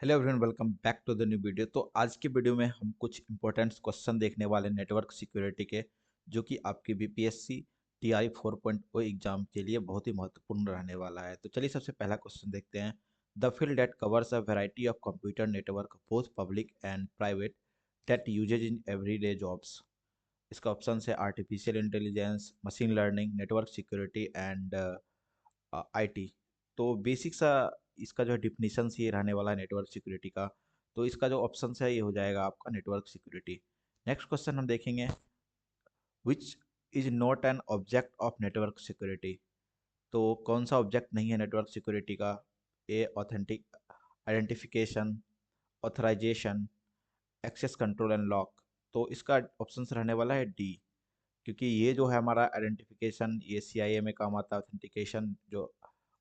Hello everyone, welcome back to the new video. तो आज की वीडियो में हम कुछ इंपॉर्टेंट क्वेश्चन देखने वाले नेटवर्क सिक्योरिटी के, जो कि आपके बीपीएससी टीआई 4.0 एग्जाम के लिए बहुत ही महत्वपूर्ण रहने वाला है। तो चलिए सबसे पहला क्वेश्चन देखते हैं। The field that covers a variety of computer network both public and private that usage in everyday jobs. इसका ऑप्शन है artificial intelligence, machine learning, network security and IT. तो बेसिक सा इसका जो है डिफिनीशन ये रहने वाला है नेटवर्क सिक्योरिटी का। तो इसका जो ऑप्शन है ये हो जाएगा आपका नेटवर्क सिक्योरिटी। नेक्स्ट क्वेश्चन हम देखेंगे, which is not an object of network security. तो कौन सा ऑब्जेक्ट नहीं है नेटवर्क सिक्योरिटी का? A authentic identification, authorization, access control and lock. तो इसका ऑप्शन रहने वाला है डी, क्योंकि ये जो है हमारा आइडेंटिफिकेशन ये सीआईए में काम आता है।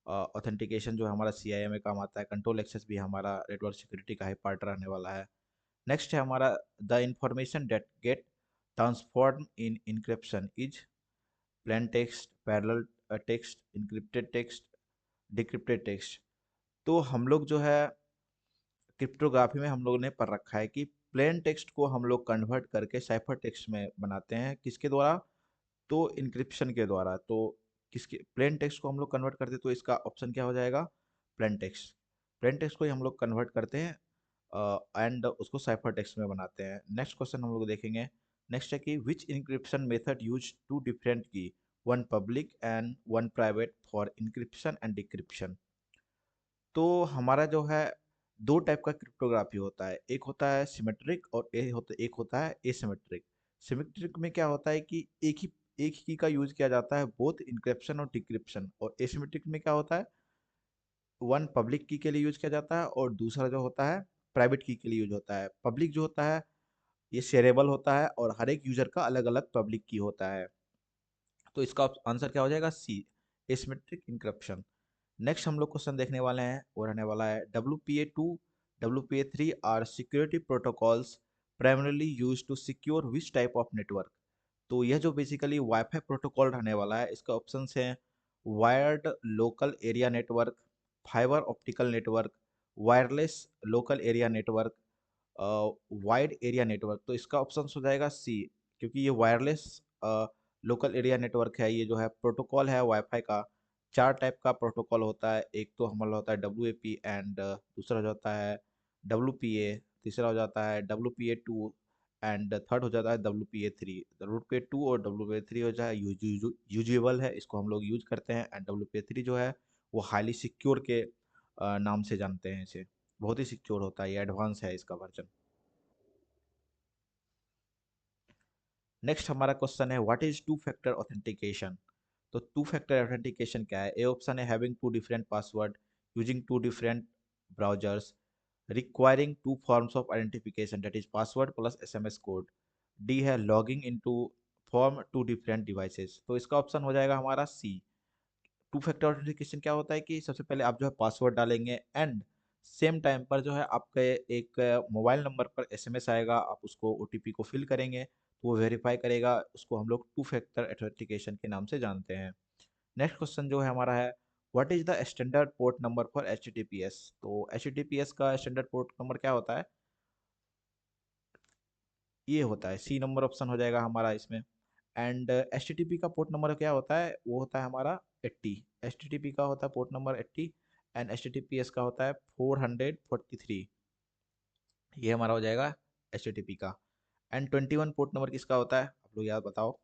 ऑथेंटिकेशन जो है हमारा सीआईए में काम आता है। कंट्रोल एक्सेस भी हमारा नेटवर्क सिक्योरिटी का ही पार्ट रहने वाला है। नेक्स्ट है हमारा, the information that get transform in encryption is plain text, parallel text, encrypted text, decrypted text. तो हम लोग जो है क्रिप्टोग्राफी में हम लोगों ने पढ़ रखा है कि प्लेन टेक्स्ट को हम लोग कन्वर्ट करके साइफर टेक्स्ट में बनाते हैं। किसके द्वारा? तो इनक्रिप्शन के द्वारा। तो किसके प्लेन टेक्स्ट को हम लोग कन्वर्ट करते हैं, तो इसका ऑप्शन क्या हो जाएगा? Plain text. प्लेन टेक्स्ट को ही हम लोग कन्वर्ट करते हैं एंड उसको साइफर टेक्स्ट में बनाते हैं। नेक्स्ट क्वेश्चन हम लोग देखेंगे। नेक्स्ट है कि which encryption method use two different key, one public and one private for encryption and decryption. तो हमारा जो है दो टाइप का क्रिप्टोग्राफी होता है। एक होता है सिमेट्रिक और एक होता है एसिमेट्रिक। सिमेट्रिक में क्या होता है कि एक ही की का यूज किया जाता है बोथ इनक्रिप्शन और डिक्रिप्शन। और एसिमेट्रिक में क्या होता है, वन पब्लिक की के लिए यूज किया जाता है और दूसरा जो होता है प्राइवेट की के लिए यूज होता है। पब्लिक जो होता है ये शेयरेबल होता है और हर एक यूजर का अलग अलग पब्लिक की होता है। तो इसका आंसर क्या हो जाएगा? सी, एसिमेट्रिक इनक्रिप्शन। नेक्स्ट हम लोग क्वेश्चन देखने वाले हैं, वो रहने वाला है WPA2, WPA3 are security protocols primarily use to secure which type of network. तो यह जो बेसिकली वाईफाई प्रोटोकॉल रहने वाला है, इसका ऑप्शन है wired local area network, fibre optical network, wireless local area network, wide area network. तो इसका ऑप्शन हो जाएगा सी, क्योंकि ये वायरलेस लोकल एरिया नेटवर्क है। ये जो है प्रोटोकॉल है वाईफाई का। चार टाइप का प्रोटोकॉल होता है। एक तो हमारा होता है WAP एंड दूसरा जो होता है WPA, तीसरा हो जाता है WPA2 एंड थर्ड हो जाता है WPA3। WPA2 और WPA3 हो जाए यूजुअल है, इसको हम लोग यूज करते हैं। एंड WPA3 जो है वो हाईली सिक्योर के नाम से जानते हैं इसे। बहुत ही सिक्योर होता है, ये एडवांस है इसका वर्जन। नेक्स्ट हमारा क्वेश्चन है, what is two factor authentication. तो टू फैक्टर ऑथेंटिकेशन क्या है? ए ऑप्शन है having two different password using two different browsers requiring two forms of identification that is password plus SMS code. D है logging into form two different devices. तो इसका option हो जाएगा हमारा सी। To factor authentication क्या होता है कि सबसे पहले आप जो है पासवर्ड डालेंगे एंड सेम टाइम पर जो है आपके एक मोबाइल नंबर पर SMS आएगा, आप उसको OTP को फिल करेंगे तो वो वेरीफाई करेगा। उसको हम लोग टू फैक्टर ऑथेंटिकेशन के नाम से जानते हैं। नेक्स्ट क्वेश्चन जो है हमारा है, what is the standard port number for HTTPS। तो HTTPS का स्टैंडर्ड पोर्ट नंबर क्या होता है? ये होता है सी नंबर, ऑप्शन हो जाएगा हमारा इसमें। एंड HTTP का पोर्ट नंबर क्या होता है? वो होता है हमारा 80। HTTP का होता है पोर्ट नंबर 80 एंड HTTPS का होता है 443। ये हमारा हो जाएगा HTTP का। एंड 21 पोर्ट नंबर किसका होता है, आप लोग याद बताओ।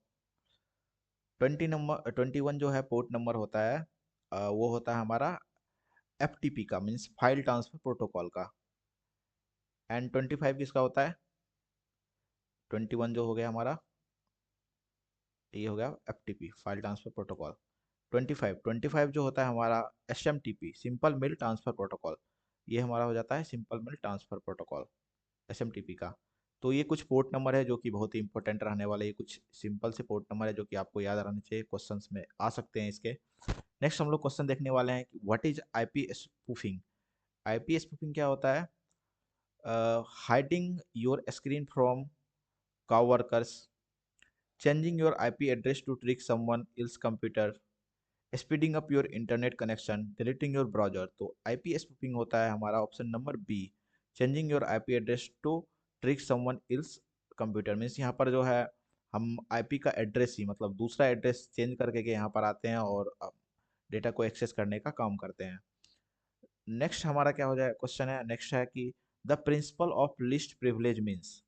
21 जो है पोर्ट नंबर होता है वो होता है हमारा FTP का, मीन्स फाइल ट्रांसफर प्रोटोकॉल का। एंड 25 किसका होता है? 21 जो हो गया हमारा, ये हो गया FTP फाइल ट्रांसफर प्रोटोकॉल। 25 जो होता है हमारा SMTP simple mail transfer protocol. ये हमारा हो जाता है simple mail transfer protocol, SMTP का। तो ये कुछ पोर्ट नंबर है जो कि बहुत ही इंपॉर्टेंट रहने वाले। ये कुछ सिंपल से पोर्ट नंबर है जो कि आपको याद रहने चाहिए, क्वेश्चंस में आ सकते हैं इसके। नेक्स्ट हम लोग क्वेश्चन देखने वाले हैं कि what is IP spoofing. IP spoofing क्या होता है? Hiding your screen from coworkers, changing your IP address to trick someone else's computer, speeding up your internet connection, deleting your browser. तो IP स्पूफिंग होता है हमारा option number B, changing your IP address to trick someone else computer, means यहाँ पर जो है हम IP का एड्रेस ही मतलब दूसरा एड्रेस चेंज करके के यहाँ पर आते हैं और डेटा को एक्सेस करने का काम करते हैं। नेक्स्ट हमारा क्या हो जाए क्वेश्चन है, नेक्स्ट है कि the principle of least privilege means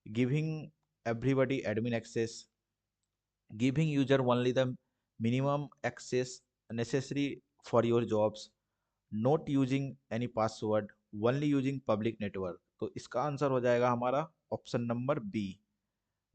giving everybody admin access, giving user only the minimum access necessary for your jobs, not using any password, only using public network। तो इसका answer हो जाएगा हमारा option number B.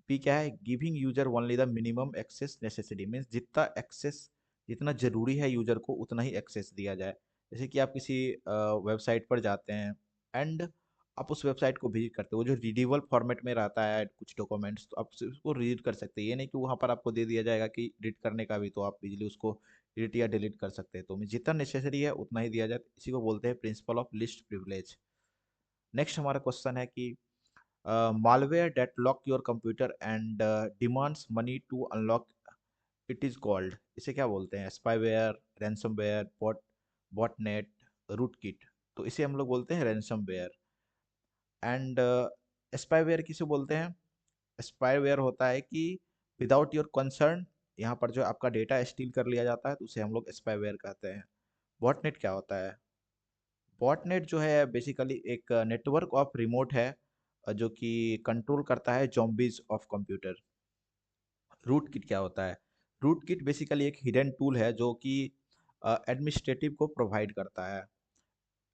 B क्या है, giving user only the minimum access necessary, means जितना access जितना जरूरी है यूजर को उतना ही एक्सेस दिया जाए। जैसे कि आप किसी वेबसाइट पर जाते हैं एंड आप उस वेबसाइट को विजिट करते हो, वो जो रीडेबल फॉर्मेट में रहता है कुछ डॉक्यूमेंट्स, तो आप उसको रीड कर सकते हैं। ये नहीं कि वहाँ पर आपको दे दिया जाएगा कि एडिट करने का भी, तो आप इजीली उसको एडिट या डिलीट कर सकते हैं। तो जितना नेसेसरी है उतना ही दिया जाए, इसी को बोलते हैं principal of least privilege. Next हमारा क्वेश्चन है कि malware that lock your computer and demands money to unlock it is called, इसे क्या बोलते हैं, स्पाईवेयर, रैंसमवेयर, बॉटनेट, रूटकिट। तो इसे हम लोग बोलते हैं रैंसमवेयर। एंड स्पाईवेयर किसे बोलते हैं, स्पाईवेयर होता है कि विदाउट योर कंसर्न यहाँ पर जो आपका डेटा स्टील कर लिया जाता है, तो उसे हम लोग स्पाईवेयर कहते हैं। बॉटनेट क्या होता है, बॉटनेट जो है बेसिकली एक नेटवर्क ऑफ रिमोट है जो कि कंट्रोल करता है zombies of computer. Rootkit क्या होता है, रूट किट बेसिकली एक हिडन टूल है जो कि एडमिनिस्ट्रेटिव को प्रोवाइड करता है।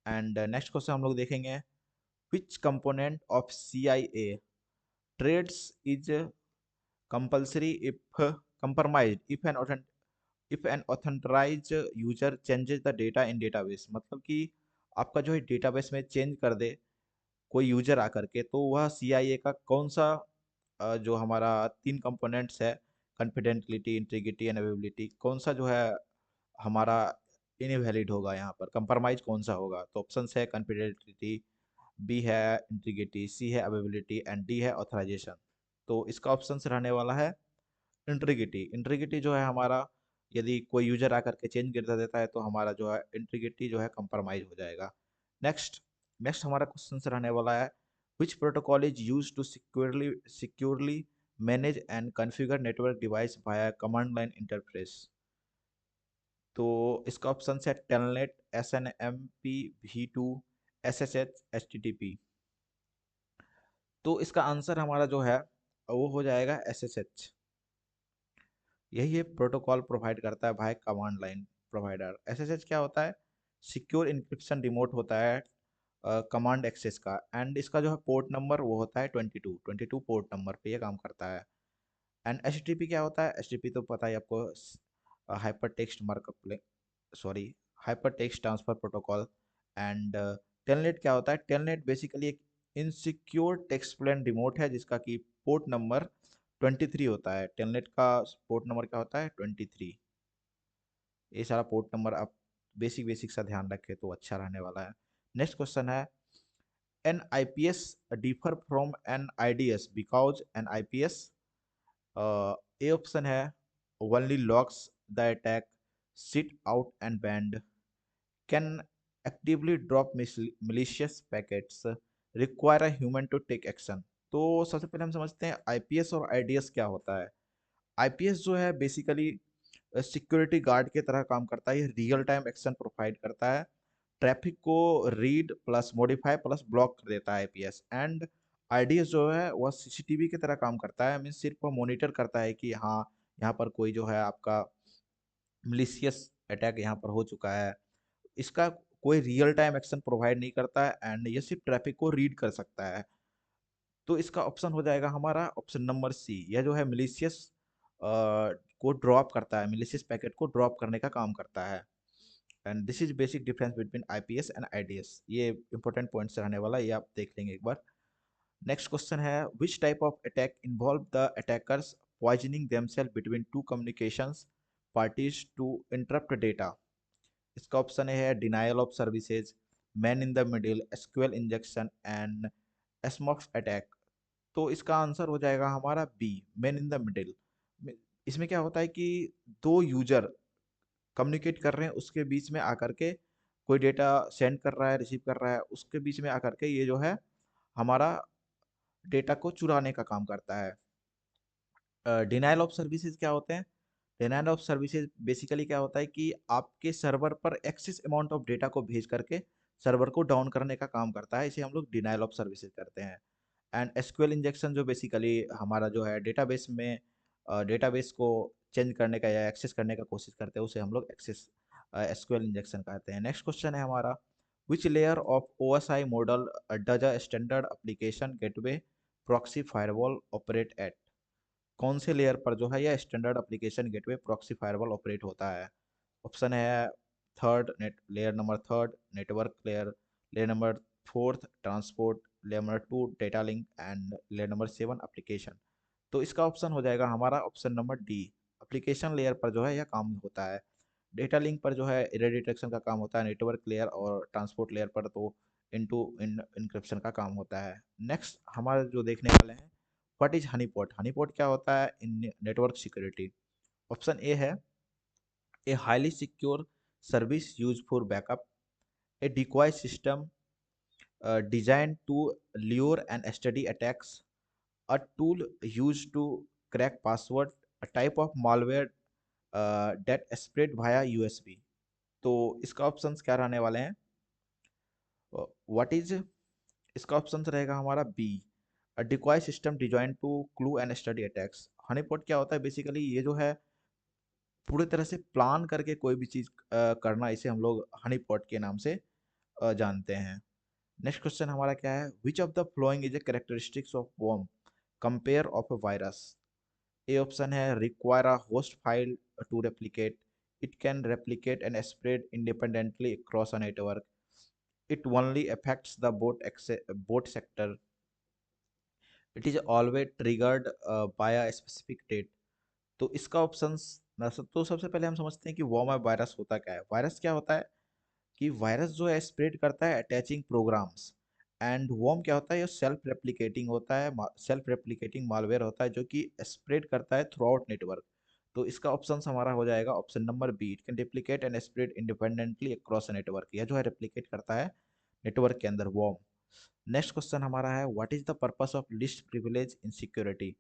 एंड नेक्स्ट क्वेश्चन हम लोग देखेंगे, which component of CIA triads is compulsory if compromised if an authorized user changes the data in database, मतलब कि आपका जो है डेटाबेस में चेंज कर दे कोई यूजर आकर के, तो वह CIA का कौन सा जो हमारा तीन कंपोनेंट्स है, कॉन्फिडेंटिलिटी, इंटीग्रिटी एंड अवेलेबिलिटी, कौन सा जो है हमारा इनवैलिड होगा, यहाँ पर कंप्रोमाइज कौन सा होगा। तो ऑप्शन है कॉन्फिडेंटिलिटी, बी है इंटीग्रिटी, सी है अवेलेबिलिटी एंड डी है ऑथराइजेशन। तो इसका ऑप्शन रहने वाला है इंटीग्रिटी। इंटीग्रिटी जो है हमारा, यदि कोई यूजर आकर के चेंज कर देता है तो हमारा जो है इंटीग्रिटी जो है कंप्रोमाइज हो जाएगा। नेक्स्ट नेक्स्ट हमारा क्वेश्चन रहने वाला है, which protocol is use to securely manage and configure network device via command line interface. तो इसका ऑप्शन है telnet, SNMP, V2, SSH, HTTP। तो इसका आंसर हमारा जो है वो हो जाएगा SSH। यही ये प्रोटोकॉल प्रोवाइड करता है भाई कमांड लाइन प्रोवाइडर। SSH क्या होता है, सिक्योर इंक्रिप्शन रिमोट होता है कमांड एक्सेस का। एंड इसका जो है पोर्ट नंबर वो होता है 22 पोर्ट नंबर पे ये काम करता है। एंड HTTP क्या होता है, HTTP तो पता ही आपको, hyper text markup, sorry, hyper text transfer protocol. And telnet क्या होता है, टेलनेट बेसिकली एक इनसिक्योर टेक्स्ट प्लेन रिमोट है जिसका कि पोर्ट नंबर 23 होता है। टेलनेट का पोर्ट नंबर क्या होता है, 23। ये सारा पोर्ट नंबर आप बेसिक बेसिक सा ध्यान रखें तो अच्छा रहने वाला है। नेक्स्ट क्वेश्चन है, an IPS differ from an IDS because an IPS, A option है only locks the attack, sit out and band, can actively drop malicious packets, require a human to take action. तो सबसे पहले हम समझते हैं IPS और IDS क्या होता है। IPS जो है बेसिकली सिक्योरिटी गार्ड के तरह काम करता है, ये रियल टाइम एक्शन प्रोवाइड करता है, ट्रैफिक को read plus modify plus block कर देता है IPS। एंड IDS जो है वह CCTV की तरह काम करता है, मीन सिर्फ वह मॉनिटर करता है कि हाँ यहाँ पर कोई जो है आपका मिलिशियस अटैक यहाँ पर हो चुका है। इसका कोई रियल टाइम एक्शन प्रोवाइड नहीं करता है एंड ये सिर्फ ट्रैफिक को रीड कर सकता है। तो इसका ऑप्शन हो जाएगा हमारा ऑप्शन नंबर सी, यह जो है मिलिशियस को ड्रॉप करता है, मिलिशियस पैकेट को ड्रॉप करने का काम करता है। And this is basic difference between IPS and IDS। ये इंपॉर्टेंट पॉइंट्स रहने वाला है, ये आप देख लेंगे एक बार। नेक्स्ट क्वेश्चन है, which type of attack involve the attackers poisoning themselves between two communications parties to interrupt data. इसका ऑप्शन है denial of services, man in the middle, SQL injection and smurf attack. तो इसका answer हो जाएगा हमारा B, man in the middle. इसमें क्या होता है कि दो यूजर कम्युनिकेट कर रहे हैं, उसके बीच में आकर के कोई डेटा सेंड कर रहा है, रिसीव कर रहा है, उसके बीच में आकर के ये जो है हमारा डेटा को चुराने का काम करता है। डिनायल ऑफ सर्विसेज क्या होते हैं? डिनायल ऑफ सर्विसेज बेसिकली क्या होता है कि आपके सर्वर पर एक्सेस अमाउंट ऑफ डेटा को भेज करके सर्वर को डाउन करने का काम करता है, इसे हम लोग डिनायल ऑफ सर्विसेज करते हैं। एंड एसक्यूएल इंजेक्शन जो बेसिकली हमारा जो है डेटाबेस में डेटाबेस को चेंज करने का या एक्सेस करने का कोशिश करते हैं, उसे हम लोग एक्सेस एसक्यूएल इंजेक्शन कहते हैं। नेक्स्ट क्वेश्चन है हमारा, which layer of OSI model does a standard application gateway proxy firewall operate at? कौन से लेयर पर जो है यह standard application gateway proxy firewall operate होता है? ऑप्शन है third net layer number third network layer, layer number fourth transport, layer number two data link and layer number seven application. तो इसका ऑप्शन हो जाएगा हमारा option number D. Application layer पर जो है यह काम होता है। डेटा लिंक पर जो है एरर डिटेक्शन का काम होता है, नेटवर्क लेयर और ट्रांसपोर्ट लेयर पर तो इनटू इनक्रिप्शन का काम होता है। नेक्स्ट हमारे जो देखने वाले हैं, व्हाट इज हनीपॉट? हनीपॉट क्या होता है इन नेटवर्क सिक्योरिटी? ऑप्शन ए है a highly secure service used for backup, a decoy system designed to lure and study attacks, a tool used to crack password, a type of malware that spread via USB। तो इसका options क्या रहने वाले हैं? What is, इसका option रहेगा हमारा B, a decoy system design to clue and study attacks. Honeypot क्या होता है बेसिकली, ये जो है पूरी तरह से प्लान करके कोई भी चीज़ करना, इसे हम लोग हनी पॉट के नाम से जानते हैं। नेक्स्ट क्वेश्चन हमारा क्या है, which of the following is a characteristics of worm compare of a virus? A option है require a host file to replicate, it can replicate and spread independently across a network, it only affects the boot sector, it is always triggered by a specific date. तो इसका options तो सबसे पहले हम समझते हैं कि वॉर्म वायरस होता क्या है। वायरस क्या होता है कि वायरस जो है स्प्रेड करता है अटैचिंग प्रोग्राम्स, एंड वॉर्म क्या होता है, ये सेल्फ रेप्लिकेटिंग होता है, सेल्फ रेप्लिकेटिंग मालवेयर होता है जो कि स्प्रेड करता है थ्रू आउट नेटवर्क। तो इसका ऑप्शन हमारा हो जाएगा option number B, it can replicate and spread independently across network. यह जो है रेप्लिकेट करता है नेटवर्क के अंदर, वॉर्म। नेक्स्ट क्वेश्चन हमारा है, what is the purpose of least privilege in security?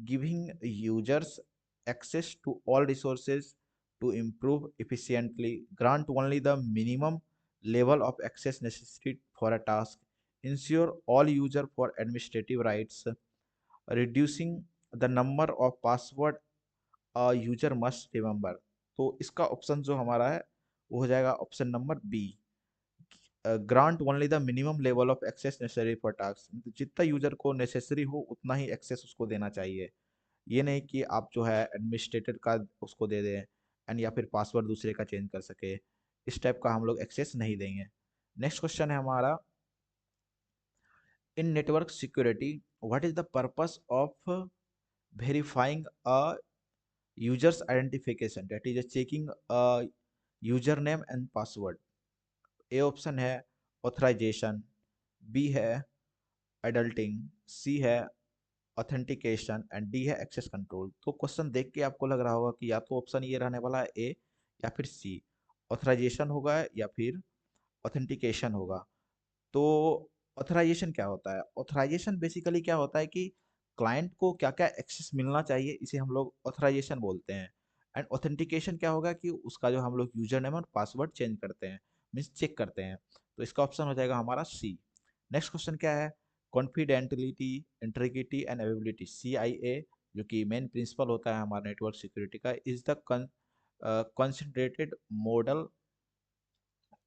Giving users access to all resources to improve efficiently, grant only the minimum level of access necessary for a task, ensure all user for administrative rights, reducing the number of password a user must remember। तो इसका option जो हमारा है वो हो जाएगा option number B, grant only the minimum level of access necessary for task. जितना user को नेसेसरी हो उतना ही एक्सेस उसको देना चाहिए, ये नहीं कि आप जो है एडमिनिस्ट्रेटर का उसको दे दें एंड या फिर पासवर्ड दूसरे का चेंज कर सके, इस टाइप का हम लोग एक्सेस नहीं देंगे। नेक्स्ट क्वेश्चन है हमारा, in network security what is the purpose of verifying a user's identification, that is checking a user name and password? A option है ऑथराइजेशन, बी है एडल्टिंग, सी है ऑथेंटिकेशन एंड डी है access control. तो question देख के आपको लग रहा होगा कि या तो ऑप्शन ये रहने वाला है ए या फिर सी, ऑथराइजेशन होगा या फिर ऑथेंटिकेशन होगा। तो ऑथराइजेशन क्या होता है? ऑथराइजेशन बेसिकली क्या होता है कि क्लाइंट को क्या क्या एक्सेस मिलना चाहिए, इसे हम लोग ऑथराइजेशन बोलते हैं। एंड ऑथेंटिकेशन क्या होगा कि उसका जो हम लोग यूजर नेम और पासवर्ड चेंज करते हैं, मीन्स चेक करते हैं। तो इसका ऑप्शन हो जाएगा हमारा सी। नेक्स्ट क्वेश्चन क्या है, कॉन्फिडेंटिलिटी, इंटीग्रिटी एंड अवेलेबिलिटी, CIA, जो कि मेन प्रिंसिपल होता है हमारा नेटवर्क सिक्योरिटी का, is the concentrated model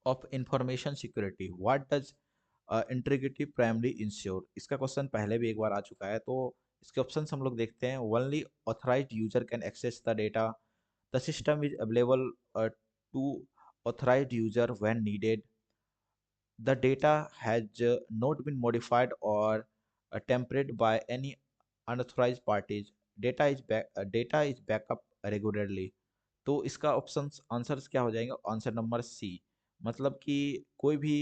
of information security, what does integrity primary ensure? इसका क्वेश्चन पहले भी एक बार आ चुका है, तो इसके ऑप्शन हम लोग देखते हैं। Only authorised user can access the data, the system is available to authorised user when needed, the data has not been modified or tampered by any unauthorized parties, data is backup regularly। तो इसका option answers क्या हो जाएंगे? Answer number C, मतलब कि कोई भी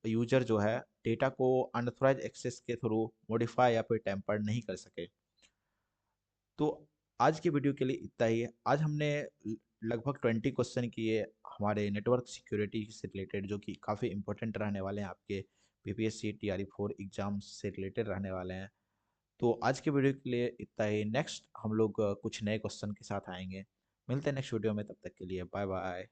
user जो है डेटा को अनऑथराइज एक्सेस के थ्रू मॉडिफाई या फिर टेम्पर नहीं कर सके। तो आज के वीडियो के लिए इतना ही है। आज हमने लगभग 20 क्वेश्चन किए हमारे नेटवर्क सिक्योरिटी से रिलेटेड, जो कि काफ़ी इंपॉर्टेंट रहने वाले हैं आपके पीपीएससी TRE 4 एग्जाम से रिलेटेड रहने वाले हैं। तो आज के वीडियो के लिए इतना ही। नेक्स्ट हम लोग कुछ नए क्वेश्चन के साथ आएंगे। मिलते हैं नेक्स्ट वीडियो में, तब तक के लिए बाय बाय।